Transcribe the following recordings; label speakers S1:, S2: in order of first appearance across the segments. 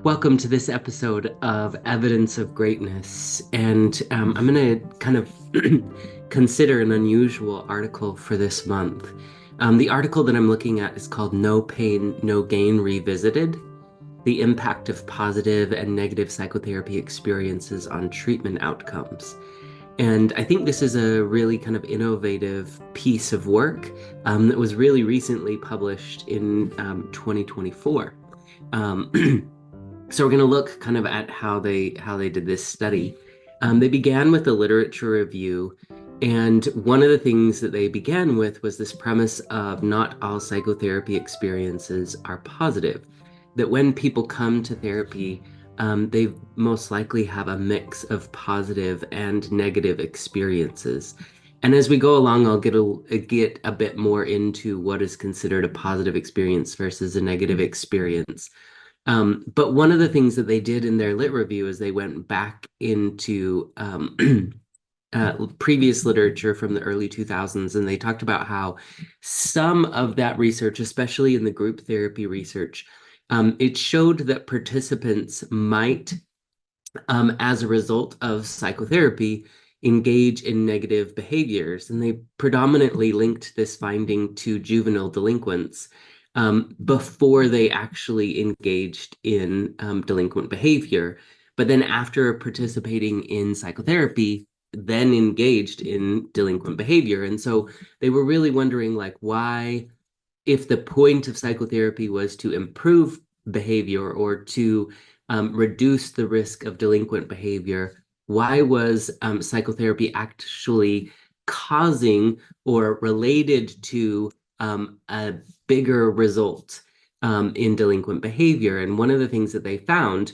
S1: Welcome to this episode of Evidence of Greatness. And I'm going to kind of consider an unusual article for this month. The article that I'm looking at is called No Pain, No Gain Revisited: The Impact of Positive and Negative Psychotherapy Experiences on Treatment Outcomes. And I think this is a really kind of innovative piece of work that was really recently published in 2024. Um, So we're going to look kind of at how they did this study. They began with a literature review, and one of the things that they began with was this premise of not all psychotherapy experiences are positive. That when people come to therapy, they most likely have a mix of positive and negative experiences. And as we go along, I'll get a bit more into what is considered a positive experience versus a negative experience. But one of the things that they did in their lit review is they went back into previous literature from the early 2000s, and they talked about how some of that research, especially in the group therapy research, it showed that participants might, as a result of psychotherapy, engage in negative behaviors. And they predominantly linked this finding to juvenile delinquents before they actually engaged in delinquent behavior. But then after participating in psychotherapy, then engaged in delinquent behavior. And so they were really wondering, like, why, if the point of psychotherapy was to improve behavior or to reduce the risk of delinquent behavior, why was psychotherapy actually causing or related to a bigger result in delinquent behavior? And one of the things that they found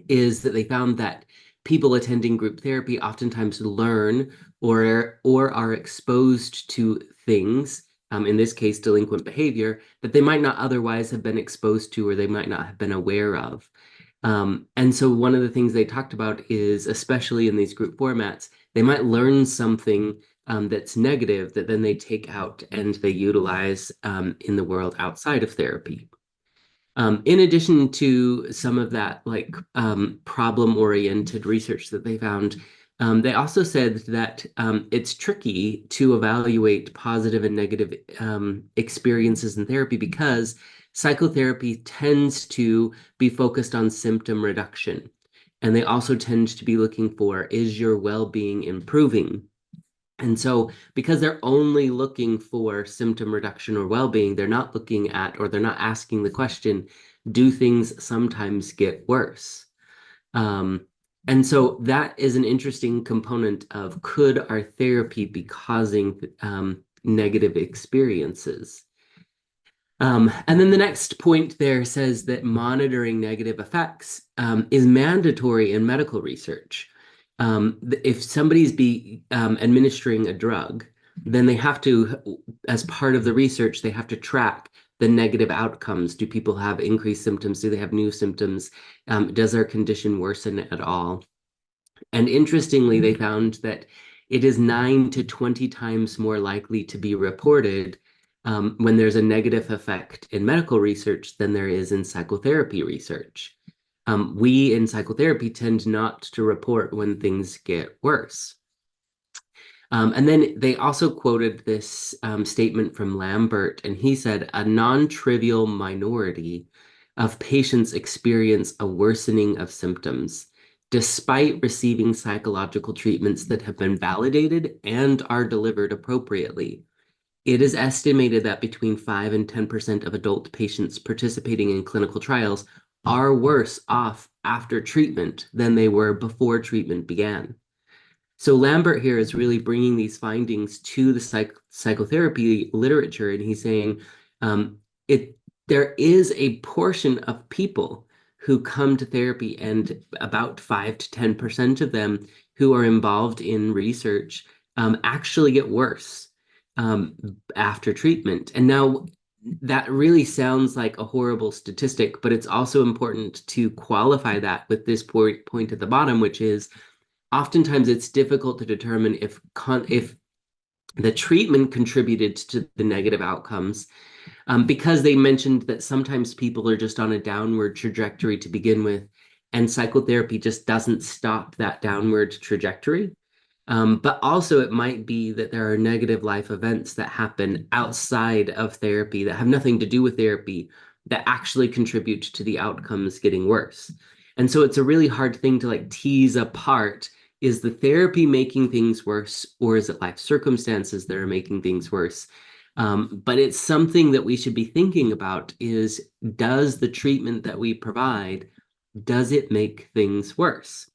S1: is that they found that people attending group therapy oftentimes learn or are exposed to things, in this case, delinquent behavior, that they might not otherwise have been exposed to or they might not have been aware of. And so one of the things they talked about is, especially in these group formats, they might learn something that's negative that then they take out and they utilize in the world outside of therapy. In addition to some of that problem-oriented research that they found, they also said that it's tricky to evaluate positive and negative experiences in therapy because psychotherapy tends to be focused on symptom reduction. And they also tend to be looking for, is your well-being improving? And so because they're only looking for symptom reduction or well-being, they're not looking at, or they're not asking the question, do things sometimes get worse? And so that is an interesting component of, could our therapy be causing negative experiences? And then the next point there says that monitoring negative effects is mandatory in medical research. If somebody's administering a drug, then they have to, as part of the research, they have to track the negative outcomes. Do people have increased symptoms? Do they have new symptoms? Does their condition worsen at all? And interestingly, they found that it is 9 to 20 times more likely to be reported when there's a negative effect in medical research than there is in psychotherapy research. We in psychotherapy tend not to report when things get worse. And then they also quoted this statement from Lambert, and he said, a non-trivial minority of patients experience a worsening of symptoms, despite receiving psychological treatments that have been validated and are delivered appropriately. It is estimated that between 5 and 10% of adult patients participating in clinical trials are worse off after treatment than they were before treatment began. So Lambert here is really bringing these findings to the psychotherapy literature, and he's saying there is a portion of people who come to therapy, and about 5 to 10% of them who are involved in research actually get worse after treatment. And now that really sounds like a horrible statistic, but it's also important to qualify that with this point at the bottom, which is oftentimes it's difficult to determine if the treatment contributed to the negative outcomes, because they mentioned that sometimes people are just on a downward trajectory to begin with, and psychotherapy just doesn't stop that downward trajectory. But also, it might be that there are negative life events that happen outside of therapy that have nothing to do with therapy that actually contribute to the outcomes getting worse. And so it's a really hard thing to like tease apart. Is the therapy making things worse, or is it life circumstances that are making things worse? But it's something that we should be thinking about is, does the treatment that we provide, does it make things worse?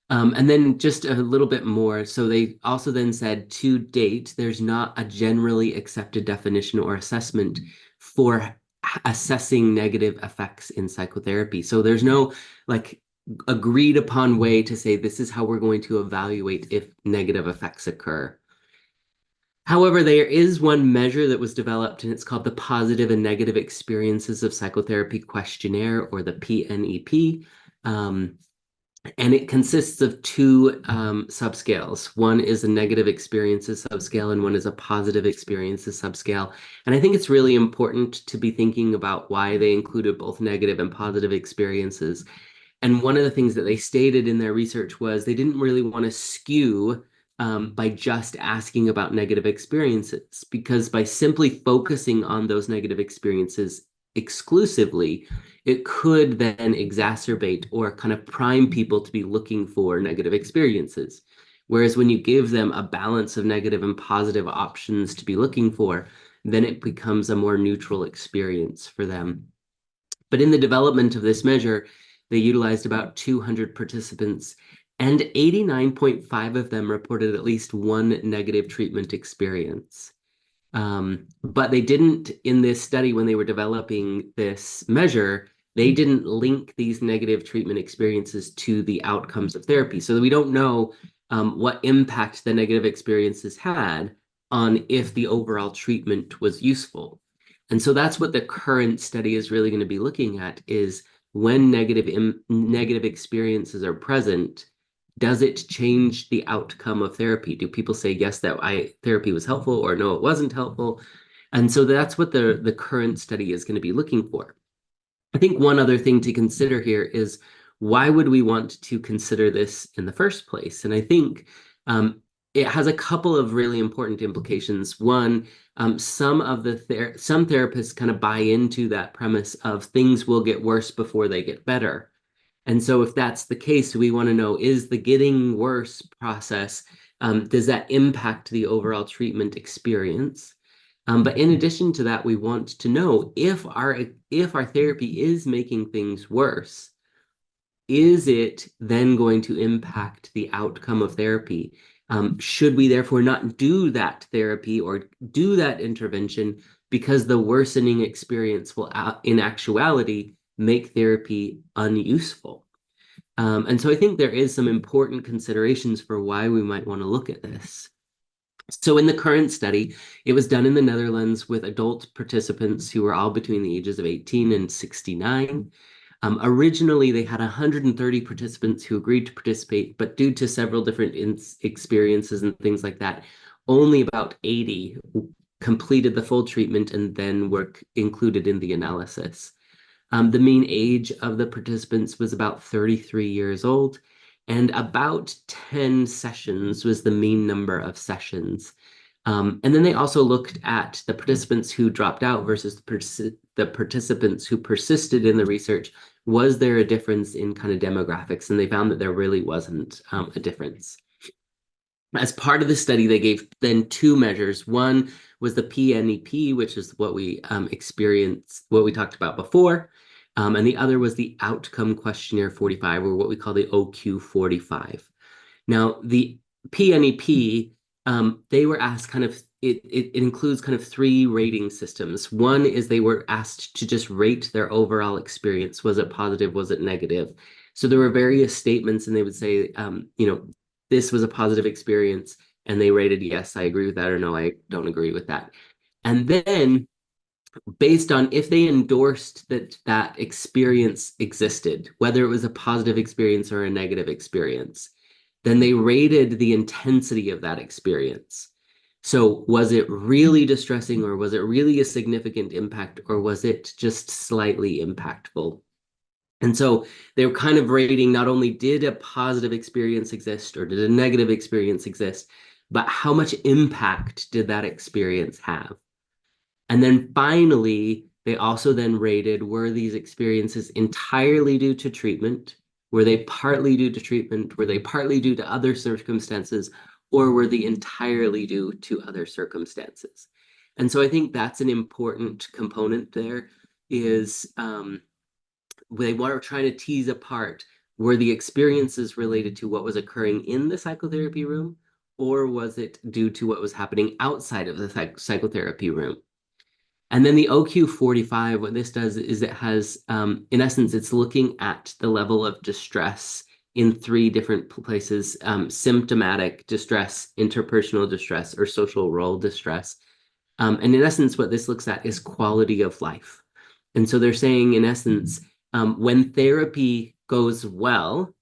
S1: And then just a little bit more. So they also then said, to date, there's not a generally accepted definition or assessment for assessing negative effects in psychotherapy. So there's no like agreed upon way to say this is how we're going to evaluate if negative effects occur. However, there is one measure that was developed, and it's called the Positive and Negative Experiences of Psychotherapy Questionnaire, or the PNEP. And it consists of two subscales. One is a negative experiences subscale, and one is a positive experiences subscale. And I think it's really important to be thinking about why they included both negative and positive experiences. And one of the things that they stated in their research was they didn't really want to skew by just asking about negative experiences, because by simply focusing on those negative experiences exclusively, it could then exacerbate or kind of prime people to be looking for negative experiences. Whereas when you give them a balance of negative and positive options to be looking for, then it becomes a more neutral experience for them. But in the development of this measure, they utilized about 200 participants, and 89.5 of them reported at least one negative treatment experience. But they didn't, in this study, when they were developing this measure, they didn't link these negative treatment experiences to the outcomes of therapy. So we don't know what impact the negative experiences had on if the overall treatment was useful. And so that's what the current study is really going to be looking at, is when negative experiences are present, does it change the outcome of therapy? Do people say, yes, that therapy was helpful, or no, it wasn't helpful? And so that's what the current study is going to be looking for. I think one other thing to consider here is, why would we want to consider this in the first place? And I think it has a couple of really important implications. One, some therapists kind of buy into that premise of things will get worse before they get better. And so if that's the case, we want to know, is the getting worse process, does that impact the overall treatment experience? But in addition to that, we want to know if our therapy is making things worse, is it then going to impact the outcome of therapy? Should we therefore not do that therapy or do that intervention, because the worsening experience will, in actuality, make therapy unuseful? And so I think there is some important considerations for why we might want to look at this. So in the current study, it was done in the Netherlands with adult participants who were all between the ages of 18 and 69. Originally, they had 130 participants who agreed to participate, but due to several different experiences and things like that, only about 80 completed the full treatment and then were included in the analysis. The mean age of the participants was about 33 years old, and about 10 sessions was the mean number of sessions. And then they also looked at the participants who dropped out versus the participants who persisted in the research. Was there a difference in kind of demographics? And they found that there really wasn't a difference. As part of the study, they gave then two measures. One was the PNEP, which is what we what we talked about before. And the other was the Outcome Questionnaire 45, or what we call the OQ45. Now, the PNEP, they were asked kind of, it includes kind of three rating systems. One is they were asked to just rate their overall experience. Was it positive? Was it negative? So there were various statements, and they would say, this was a positive experience, and they rated, yes, I agree with that, or no, I don't agree with that. And then based on if they endorsed that experience existed, whether it was a positive experience or a negative experience, then they rated the intensity of that experience. So was it really distressing, or was it really a significant impact, or was it just slightly impactful? And so they were kind of rating not only did a positive experience exist or did a negative experience exist, but how much impact did that experience have? And then finally, they also then rated, were these experiences entirely due to treatment? Were they partly due to treatment? Were they partly due to other circumstances? Or were they entirely due to other circumstances? And so I think that's an important component there is they were trying to tease apart, were the experiences related to what was occurring in the psychotherapy room, or was it due to what was happening outside of the psychotherapy room? And then the OQ45, what this does is it has, in essence, it's looking at the level of distress in three different places: symptomatic distress, interpersonal distress, or social role distress. And in essence, what this looks at is quality of life. And so they're saying, in essence, when therapy goes well,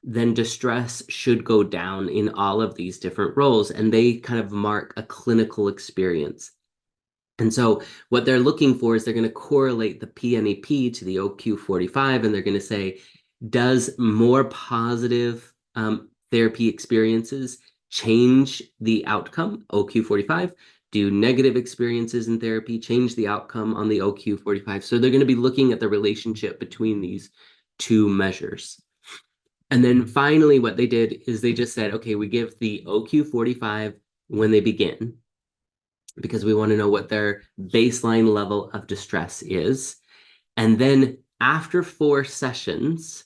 S1: then distress should go down in all of these different roles, and they kind of mark a clinical experience. And so what they're looking for is they're going to correlate the PNEP to the OQ45, and they're going to say, does more positive therapy experiences change the outcome, OQ45? Do negative experiences in therapy change the outcome on the OQ45? So they're going to be looking at the relationship between these two measures. And then finally, what they did is they just said, okay, we give the OQ45 when they begin, because we want to know what their baseline level of distress is. And then after 4 sessions,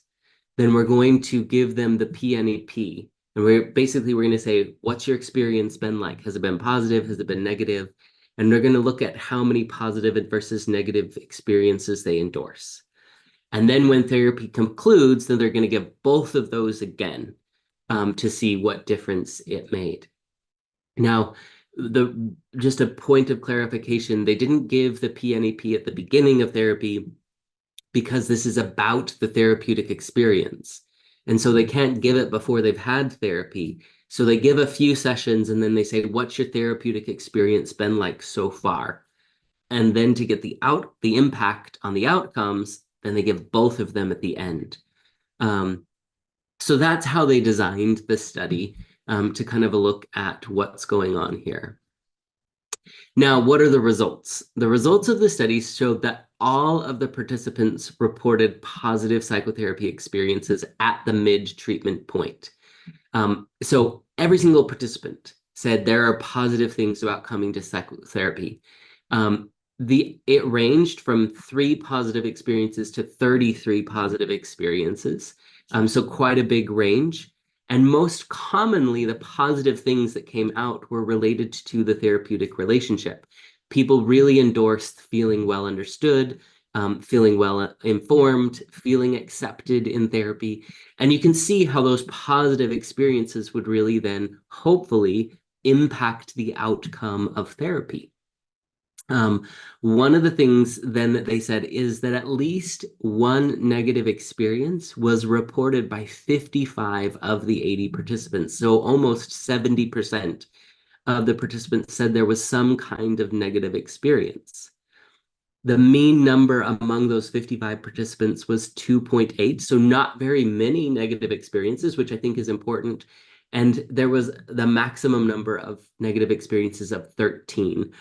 S1: then we're going to give them the PNEP. And we're going to say, what's your experience been like? Has it been positive? Has it been negative? And they're going to look at how many positive versus negative experiences they endorse. And then when therapy concludes, then they're going to give both of those again to see what difference it made. Now, just a point of clarification, they didn't give the PNEP at the beginning of therapy because this is about the therapeutic experience. And so they can't give it before they've had therapy. So they give a few sessions and then they say, what's your therapeutic experience been like so far? And then to get the impact on the outcomes, then they give both of them at the end. So that's how they designed the study, to kind of look at what's going on here. Now, what are the results? The results of the study showed that all of the participants reported positive psychotherapy experiences at the mid-treatment point. So every single participant said there are positive things about coming to psychotherapy. It ranged from 3 positive experiences to 33 positive experiences. So quite a big range. And most commonly, the positive things that came out were related to the therapeutic relationship. People really endorsed feeling well understood, feeling well informed, feeling accepted in therapy. And you can see how those positive experiences would really then hopefully impact the outcome of therapy. One of the things then that they said is that at least one negative experience was reported by 55 of the 80 participants. So almost 70% of the participants said there was some kind of negative experience. The mean number among those 55 participants was 2.8, so not very many negative experiences, which I think is important. And there was the maximum number of negative experiences of 13.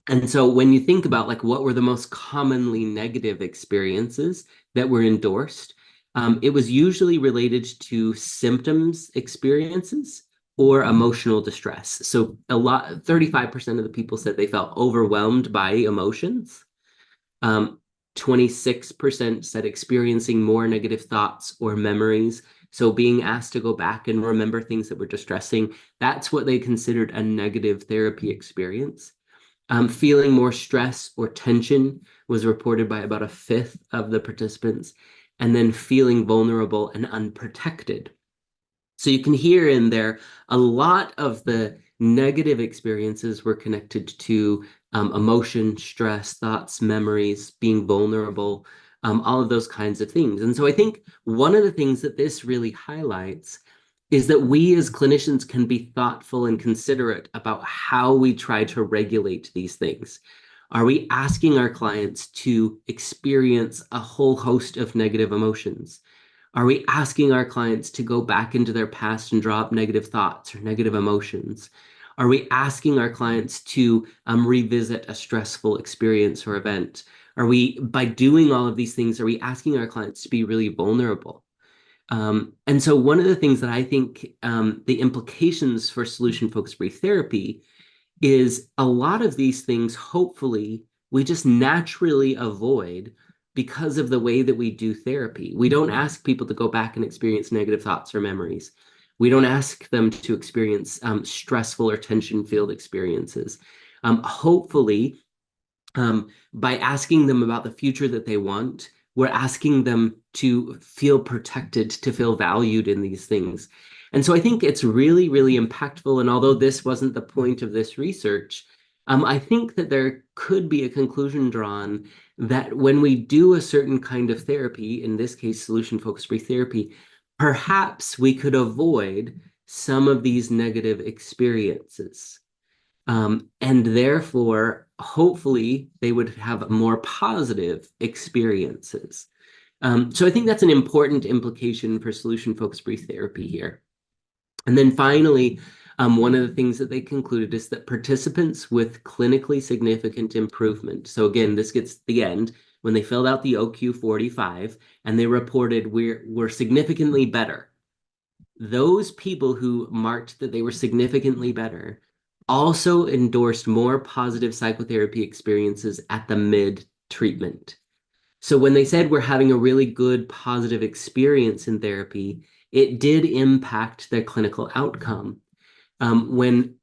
S1: And so when you think about like what were the most commonly negative experiences that were endorsed, it was usually related to symptoms experiences or emotional distress. So 35% of the people said they felt overwhelmed by emotions. 26% said experiencing more negative thoughts or memories. So being asked to go back and remember things that were distressing, that's what they considered a negative therapy experience. Feeling more stress or tension was reported by about 1/5 of the participants, and then feeling vulnerable and unprotected. So you can hear in there a lot of the negative experiences were connected to emotion, stress, thoughts, memories, being vulnerable, all of those kinds of things. And so I think one of the things that this really highlights is that we as clinicians can be thoughtful and considerate about how we try to regulate these things. Are we asking our clients to experience a whole host of negative emotions? Are we asking our clients to go back into their past and draw up negative thoughts or negative emotions? Are we asking our clients to revisit a stressful experience or event? By doing all of these things, are we asking our clients to be really vulnerable? And so one of the things that I think the implications for solution-focused brief therapy is a lot of these things, hopefully, we just naturally avoid because of the way that we do therapy. We don't ask people to go back and experience negative thoughts or memories. We don't ask them to experience stressful or tension-filled experiences. Hopefully, by asking them about the future that they want, we're asking them to feel protected, to feel valued in these things. And so I think it's really, really impactful. And although this wasn't the point of this research, I think that there could be a conclusion drawn that when we do a certain kind of therapy, in this case, solution-focused brief therapy, perhaps we could avoid some of these negative experiences. And therefore, hopefully, they would have more positive experiences. So I think that's an important implication for solution-focused brief therapy here. And then finally, one of the things that they concluded is that participants with clinically significant improvement. So again, this gets to the end when they filled out the OQ45 and they reported we're significantly better. Those people who marked that they were significantly better also endorsed more positive psychotherapy experiences at the mid-treatment. So when they said we're having a really good positive experience in therapy, it did impact their clinical outcome. When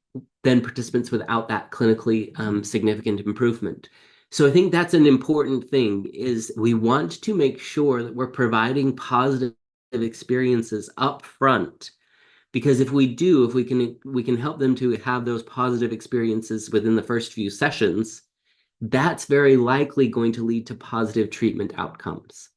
S1: then participants without that clinically significant improvement. So I think that's an important thing, is we want to make sure that we're providing positive experiences up front, because if we do, if we can help them to have those positive experiences within the first few sessions, that's very likely going to lead to positive treatment outcomes.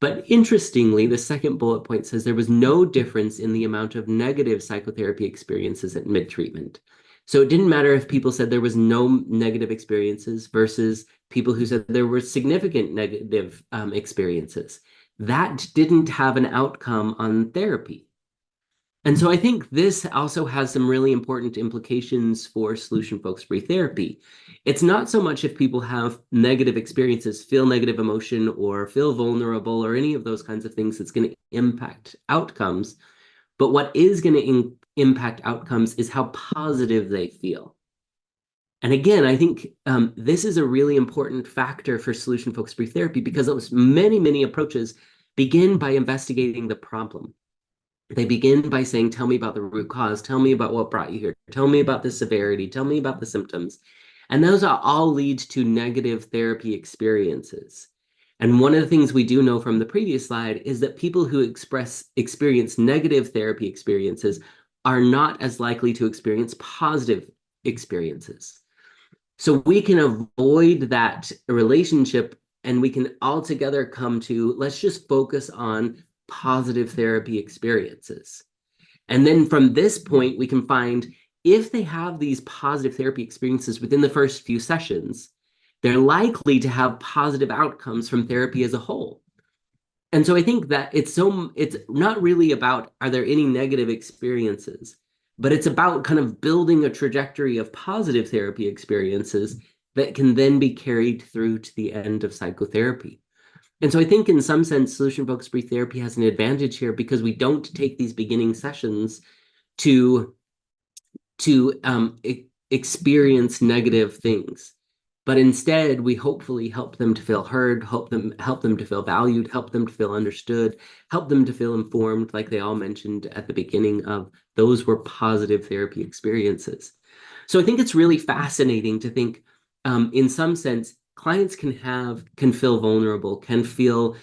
S1: But interestingly, the second bullet point says there was no difference in the amount of negative psychotherapy experiences at mid-treatment. So it didn't matter if people said there was no negative experiences versus people who said there were significant negative experiences. That didn't have an outcome on therapy. And so I think this also has some really important implications for solution-focused brief therapy. It's not so much if people have negative experiences, feel negative emotion, or feel vulnerable, or any of those kinds of things that's going to impact outcomes. But what is going to impact outcomes is how positive they feel. And again, I think this is a really important factor for solution-focused brief therapy, because many, many approaches begin by investigating the problem. They begin by saying, tell me about the root cause, tell me about what brought you here, tell me about the severity, tell me about the symptoms. And those all lead to negative therapy experiences. And one of the things we do know from the previous slide is that people who experience negative therapy experiences are not as likely to experience positive experiences. So we can avoid that relationship, and we can altogether come to, let's just focus on positive therapy experiences. And then from this point, we can find if they have these positive therapy experiences within the first few sessions, they're likely to have positive outcomes from therapy as a whole. And so I think that it's not really about, are there any negative experiences, but it's about kind of building a trajectory of positive therapy experiences that can then be carried through to the end of psychotherapy. And so I think in some sense, solution-focused brief therapy has an advantage here, because we don't take these beginning sessions to experience negative things, but instead we hopefully help them to feel heard, help them to feel valued, help them to feel understood, help them to feel informed, like they all mentioned at the beginning of those were positive therapy experiences. So I think it's really fascinating to think, in some sense, clients can feel vulnerable, can feel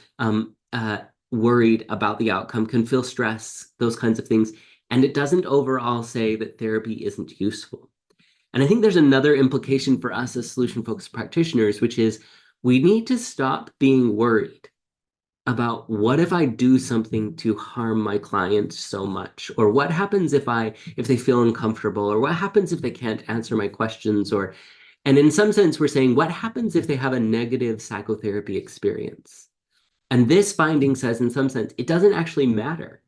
S1: worried about the outcome, can feel stress, those kinds of things. And it doesn't overall say that therapy isn't useful. And I think there's another implication for us as solution-focused practitioners, which is we need to stop being worried. about what if I do something to harm my client so much? Or what happens if they feel uncomfortable? Or what happens if they can't answer my questions? And in some sense, we're saying, what happens if they have a negative psychotherapy experience? And this finding says, in some sense, it doesn't actually matter.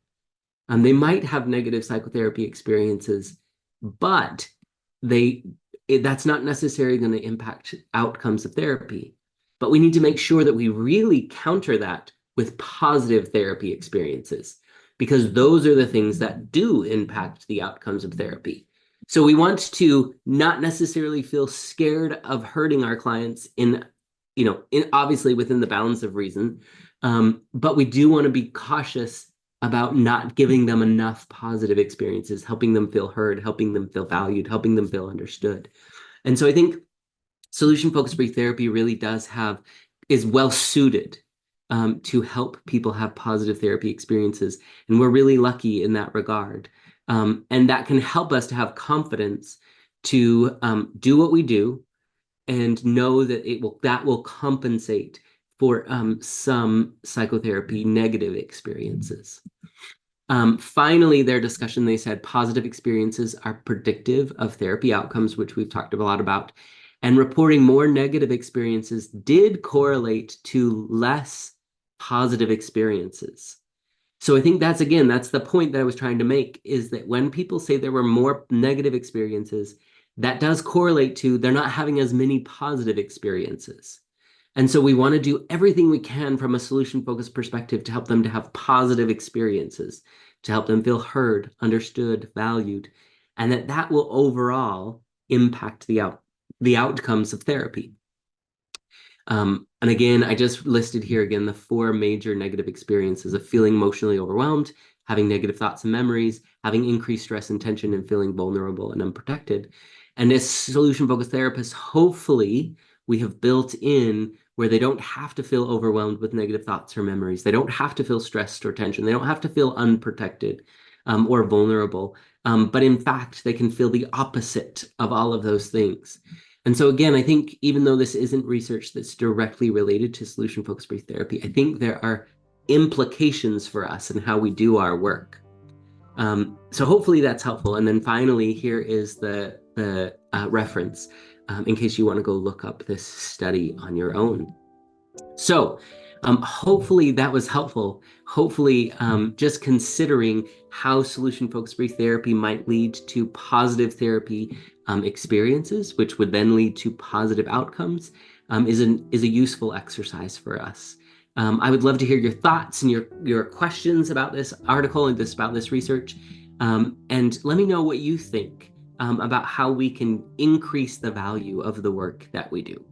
S1: They might have negative psychotherapy experiences, but they that's not necessarily going to impact outcomes of therapy. But we need to make sure that we really counter that with positive therapy experiences, because those are the things that do impact the outcomes of therapy. So we want to not necessarily feel scared of hurting our clients in obviously within the bounds of reason, but we do want to be cautious about not giving them enough positive experiences, helping them feel heard, helping them feel valued, helping them feel understood. And so I think solution-focused brief therapy really is well suited to help people have positive therapy experiences. And we're really lucky in that regard. And that can help us to have confidence to do what we do and know that will compensate for some psychotherapy negative experiences. Finally, their discussion, they said positive experiences are predictive of therapy outcomes, which we've talked a lot about. And reporting more negative experiences did correlate to less positive experiences. So I think that's the point that I was trying to make, is that when people say there were more negative experiences, that does correlate to they're not having as many positive experiences. And so we want to do everything we can from a solution-focused perspective to help them to have positive experiences, to help them feel heard, understood, valued, and that will overall impact the outcomes of therapy. And again, I just listed here again the 4 major negative experiences of feeling emotionally overwhelmed, having negative thoughts and memories, having increased stress and tension, and feeling vulnerable and unprotected. And as solution-focused therapists, hopefully we have built in where they don't have to feel overwhelmed with negative thoughts or memories. They don't have to feel stressed or tension. They don't have to feel unprotected or vulnerable. But in fact, they can feel the opposite of all of those things. And so again, I think even though this isn't research that's directly related to solution-focused brief therapy, I think there are implications for us in how we do our work. So hopefully that's helpful. And then finally, here is the reference in case you want to go look up this study on your own. So hopefully that was helpful. Hopefully just considering how solution-focused brief therapy might lead to positive therapy experiences, which would then lead to positive outcomes, is a useful exercise for us. I would love to hear your thoughts and your questions about this article and about this research. And let me know what you think about how we can increase the value of the work that we do.